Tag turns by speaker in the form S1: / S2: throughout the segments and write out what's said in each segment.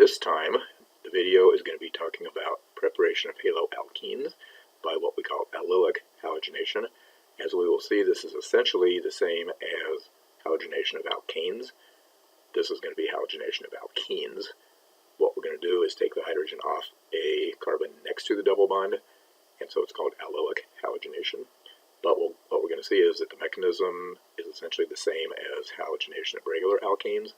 S1: This time, the video is going to be talking about preparation of haloalkenes by what we call allylic halogenation. As we will see, this is essentially the same as halogenation of alkanes. This is going to be halogenation of alkenes. What we're going to do is take the hydrogen off a carbon next to the double bond, and so it's called allylic halogenation. But what we're going to see is that the mechanism is essentially the same as halogenation of regular alkanes,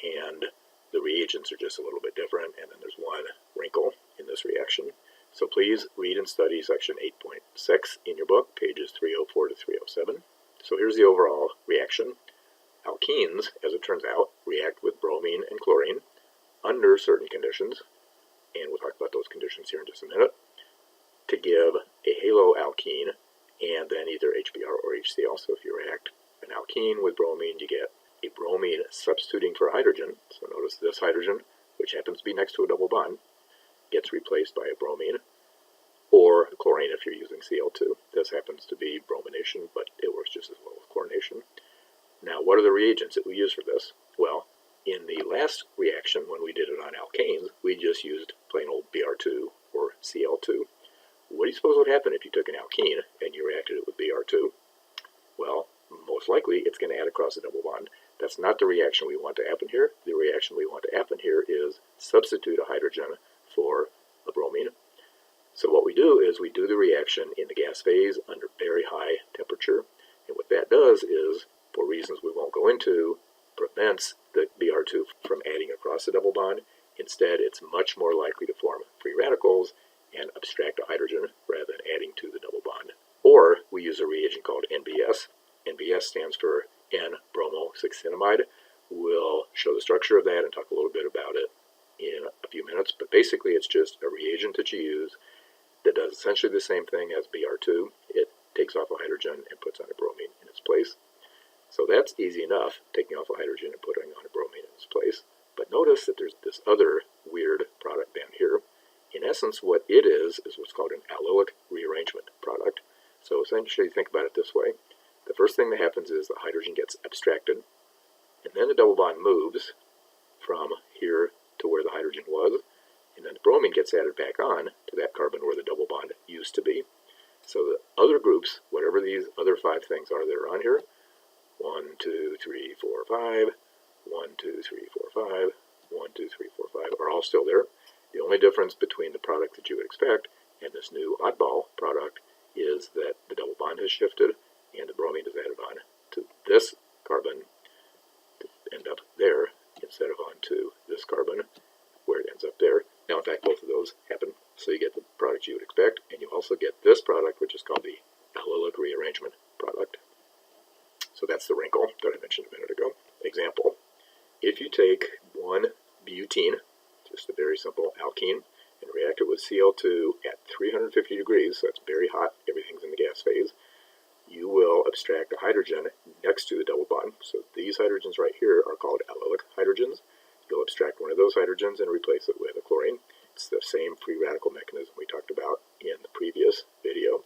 S1: and the reagents are just a little bit different, and then there's one wrinkle in this reaction. So please read and study section 8.6 in your book, pages 304 to 307. So here's the overall reaction. Alkenes, as it turns out, react with bromine and chlorine under certain conditions, and we'll talk about those conditions here in just a minute, to give a haloalkene and then either HBr or HCl. So if you react an alkene with bromine, you get a bromine substituting for a hydrogen. So notice this hydrogen, which happens to be next to a double bond, gets replaced by a bromine, or chlorine if you're using Cl2. This happens to be bromination, but it works just as well with chlorination. Now, what are the reagents that we use for this? Well, in the last reaction, when we did it on alkanes, we just used plain old Br2 or Cl2. What do you suppose would happen if you took an alkene and you reacted it with Br2? Well, most likely it's going to add across a double bond. That's not the reaction we want to happen here. The reaction we want to happen here is substitute a hydrogen for a bromine. So what we do is we do the reaction in the gas phase under very high temperature. And what that does is, for reasons we won't go into, prevents the Br2 from adding across the double bond. Instead, it's much more likely to form free radicals and abstract a hydrogen rather than adding to the double bond. Or we use a reagent called NBS. NBS stands for N-bromo-6-cinnamide. We'll show the structure of that and talk a little bit about it in a few minutes, but basically it's just a reagent that you use that does essentially the same thing as Br2. It takes off a hydrogen and puts on a bromine in its place. So that's easy enough, taking off a hydrogen and putting on a bromine in its place. But notice that there's this other weird product down here. In essence, what it is what's called an allylic rearrangement product. So essentially, think about it this way. The first thing that happens is the hydrogen gets abstracted, and then the double bond moves from here to where the hydrogen was, and then the bromine gets added back on to that carbon where the double bond used to be. So the other groups, whatever these other 5 things are that are on here, 1, 2, 3, 4, 5, 1, 2, 3, 4, 5, 1, 2, 3, 4, 5, are all still there. The only difference between the product that you would expect and this new oddball product is that the double bond has shifted and the bromine is added on to this carbon to end up there instead of onto this carbon where it ends up there. Now, in fact, both of those happen. So you get the product you would expect, and you also get this product, which is called the allylic rearrangement product. So that's the wrinkle that I mentioned a minute ago. Example, if you take one butene, just a very simple alkene, and react it with Cl2 at 350 degrees, so it's very hot, everything's in the gas phase, you will abstract a hydrogen next to the double bond. So these hydrogens right here are called allylic hydrogens. You'll abstract one of those hydrogens and replace it with a chlorine. It's the same free radical mechanism we talked about in the previous video.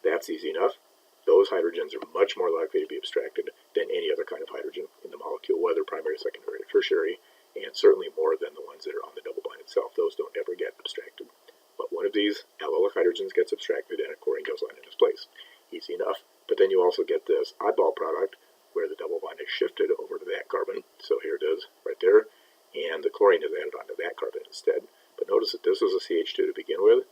S1: That's easy enough. Those hydrogens are much more likely to be abstracted than any other kind of hydrogen in the molecule, whether primary, secondary, or tertiary, and certainly more than the ones that are on the double bond itself. Those don't ever get abstracted. But one of these allylic hydrogens gets abstracted and a chlorine goes on in its place. Easy enough. But then you also get this oddball product where the double bond is shifted over to that carbon. So here it is right there. And the chlorine is added onto that carbon instead. But notice that this was a CH2 to begin with.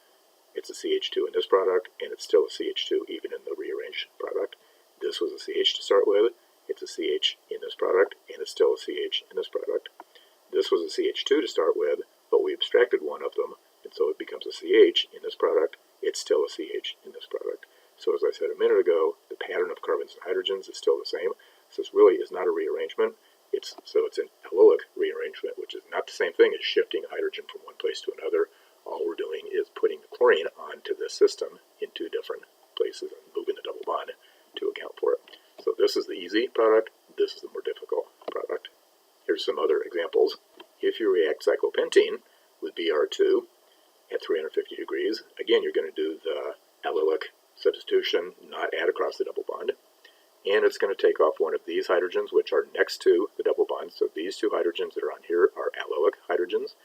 S1: It's a CH2 in this product, and it's still a CH2 even in the rearranged product. This was a CH to start with. It's a CH in this product, and it's still a CH in this product. This was a CH2 to start with, but we abstracted one of them, and so it becomes a CH in this product. It's still a CH in this product. So as I said a minute ago, the pattern of carbons and hydrogens is still the same. So this really is not a rearrangement. It's an allylic rearrangement, which is not the same thing as shifting hydrogen from one place to another. All we're doing is putting the chlorine onto this system in 2 different places and moving the double bond to account for it. So this is the easy product. This is the more difficult product. Here's some other examples. If you react cyclopentene with Br2 at 350 degrees, again, you're going to do the allylic substitution, not add across the double bond. And it's going to take off one of these hydrogens, which are next to the double bond. So these 2 hydrogens that are on here are allylic hydrogens.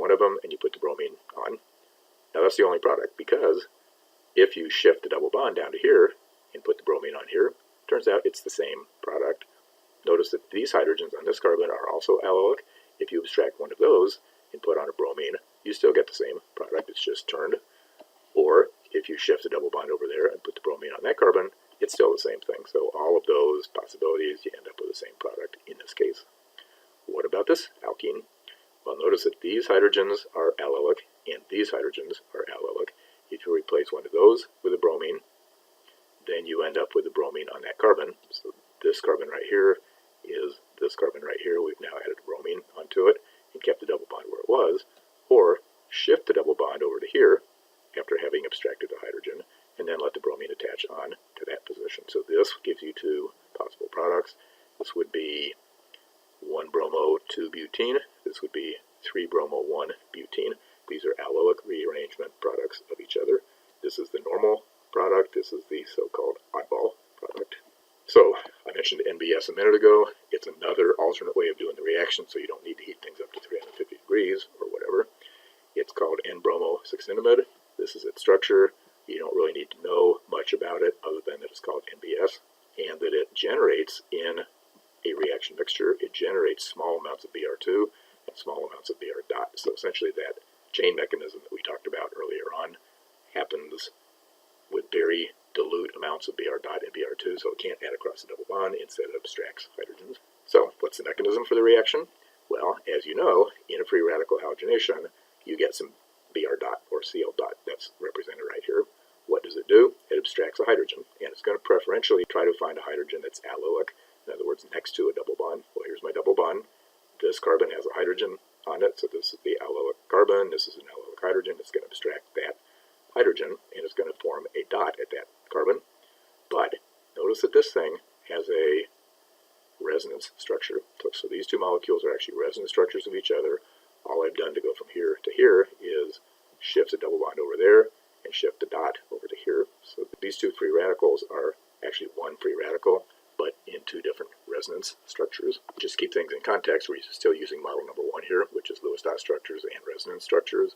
S1: one of them and you put the bromine on. Now that's the only product, because if you shift the double bond down to here and put the bromine on here, turns out it's the same product. Notice that these hydrogens on this carbon are also allylic. If you abstract one of those and put on a bromine, you still get the same product, it's just turned. Or if you shift the double bond over there and put the bromine on that carbon, it's still the same thing. So all of those possibilities, you end up with the same product in this case. What about this alkene? Well, notice that these hydrogens are allylic and these hydrogens are allylic. If you replace one of those with a bromine, then you end up with a bromine on that carbon. So this carbon right here is this carbon right here. We've now added a bromine onto it and kept the double bond where it was. Or shift the double bond over to here after having abstracted the hydrogen, and then let the bromine attach on to that position. So this gives you two possible products. This would be 1-bromo 2-butene. This would be 3-bromo 1-butene. These are allylic rearrangement products of each other. This is the normal product. This is the so-called oddball product. So I mentioned NBS a minute ago. It's another alternate way of doing the reaction, so you don't need to heat things up to 350 degrees or whatever. It's called N-bromo 6-enamide. This is its structure. You don't really need to know much about it other than that it's called NBS, and that it generates in a reaction mixture, it generates small amounts of Br2 and small amounts of Br dot. So essentially that chain mechanism that we talked about earlier on happens with very dilute amounts of Br dot and Br2, so it can't add across the double bond, instead it abstracts hydrogens. So what's the mechanism for the reaction? Well, as you know, in a free radical halogenation, you get some Br dot or Cl dot that's represented right here. What does it do? It abstracts a hydrogen, and it's going to preferentially try to find a hydrogen that's allylic, in other words, next to a double bond. Well, here's my double bond. This carbon has a hydrogen on it, so this is the allylic carbon, this is an allylic hydrogen. It's going to abstract that hydrogen, and it's going to form a dot at that carbon. But notice that this thing has a resonance structure. So these two molecules are actually resonance structures of each other. All I've done to go from here to here is shift the double bond over there and shift the dot over to here. So these two free radicals are actually one free radical, but in two different resonance structures. Just keep things in context, we're still using model number 1 here, which is Lewis dot structures and resonance structures.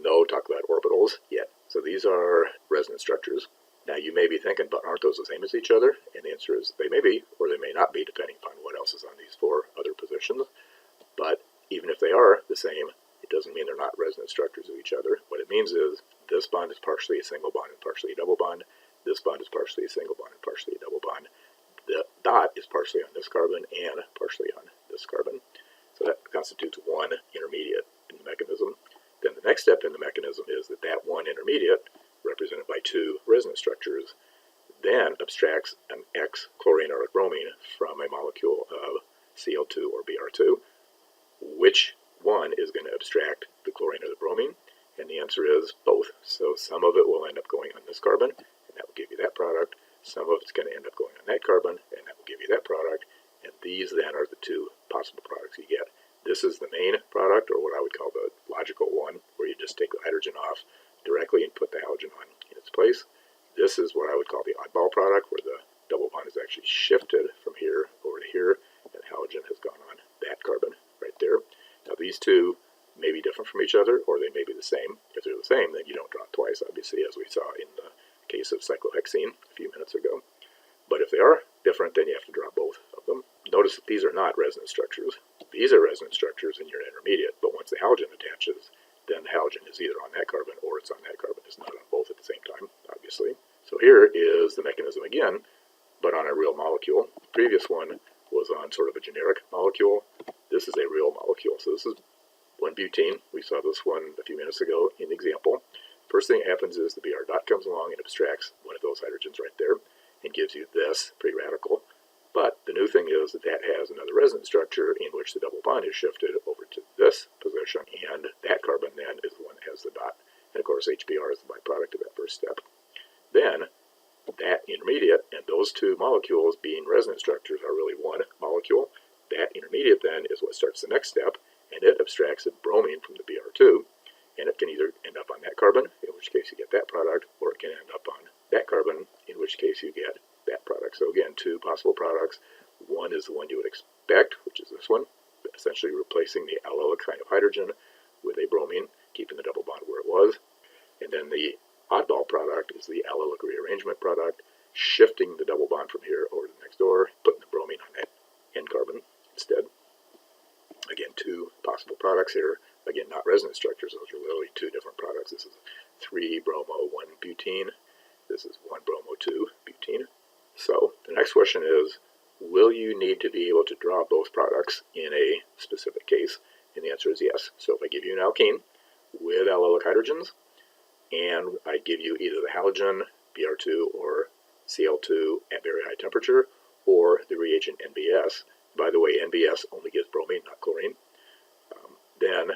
S1: No talk about orbitals yet. So these are resonance structures. Now you may be thinking, but aren't those the same as each other? And the answer is they may be, or they may not be, depending upon what else is on these 4 other positions. But even if they are the same, it doesn't mean they're not resonance structures of each other. What it means is this bond is partially a single bond and partially a double bond. This bond is partially a single bond and partially a double bond. The dot is partially on this carbon and partially on this carbon. So that constitutes one intermediate in the mechanism. Then the next step in the mechanism is that that one intermediate, represented by 2 resonance structures, then abstracts an X chlorine or a bromine from a molecule of Cl2 or Br2. Which one is going to abstract the chlorine or the bromine? And the answer is both. So some of it will end up going on this carbon, and that will give you that product. Some of it's going to end up going on that carbon, and that will give you that product. And these then are the 2 possible products you get. This is the main product, or what I would call the logical one, where you just take the hydrogen off directly and put the halogen on in its place. This is what I would call the oddball product, where the double bond is actually shifted from here over to here, and the halogen has gone on that carbon right there. Now these 2 may be different from each other, or they may be the same. If they're the same, then you don't draw it twice, obviously, as we saw in the case of cyclohexene a few minutes ago. But if they are different, then you have to draw both of them. Notice that these are not resonance structures. These are resonance structures in your intermediate, but once the halogen attaches, then the halogen is either on that carbon or it's on that carbon. It's not on both at the same time, obviously. So here is the mechanism again, but on a real molecule. The previous one was on sort of a generic molecule. This is a real molecule. So this is 1-butene. We saw this one a few minutes ago in the example. First thing that happens is the Br dot comes along and abstracts one of those hydrogens right there and gives you this free radical. But the new thing is that that has another resonance structure in which the double bond is shifted over to this position, and that carbon then is the one that has the dot. And of course HBr is the byproduct of that first step. Then that intermediate and those 2 molecules being resonance structures are really one molecule. That intermediate then is what starts the next step, and it abstracts a bromine from the Br2, and it can either end up on that carbon, in which case you get that product, or it can end up on that carbon, in which case you get that product. So again, 2 possible products. One is the one you would expect, which is this one, essentially replacing the allylic kind of hydrogen with a bromine, keeping the double bond where it was. And then the oddball product is the allylic rearrangement product, shifting the double bond from here over to the next door, putting the bromine on that end carbon instead. Again, two possible products here. Again, not resonance structures. Those are literally two different products. This is 3-bromo-1-butene. This is 1-bromo-2-butene. So the next question is, will you need to be able to draw both products in a specific case? And the answer is yes. So if I give you an alkene with allylic hydrogens, and I give you either the halogen, Br2, or Cl2 at very high temperature, or the reagent NBS. By the way, NBS only gives bromine, not chlorine. Then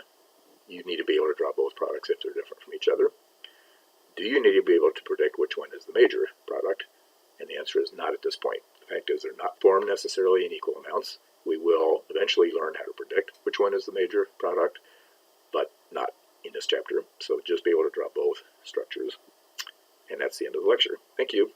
S1: you need to be able to draw both products if they're different from each other. Do you need to be able to predict which one is the major product? And the answer is not at this point. The fact is they're not formed necessarily in equal amounts. We will eventually learn how to predict which one is the major product, but not in this chapter. So just be able to draw both structures. And that's the end of the lecture. Thank you.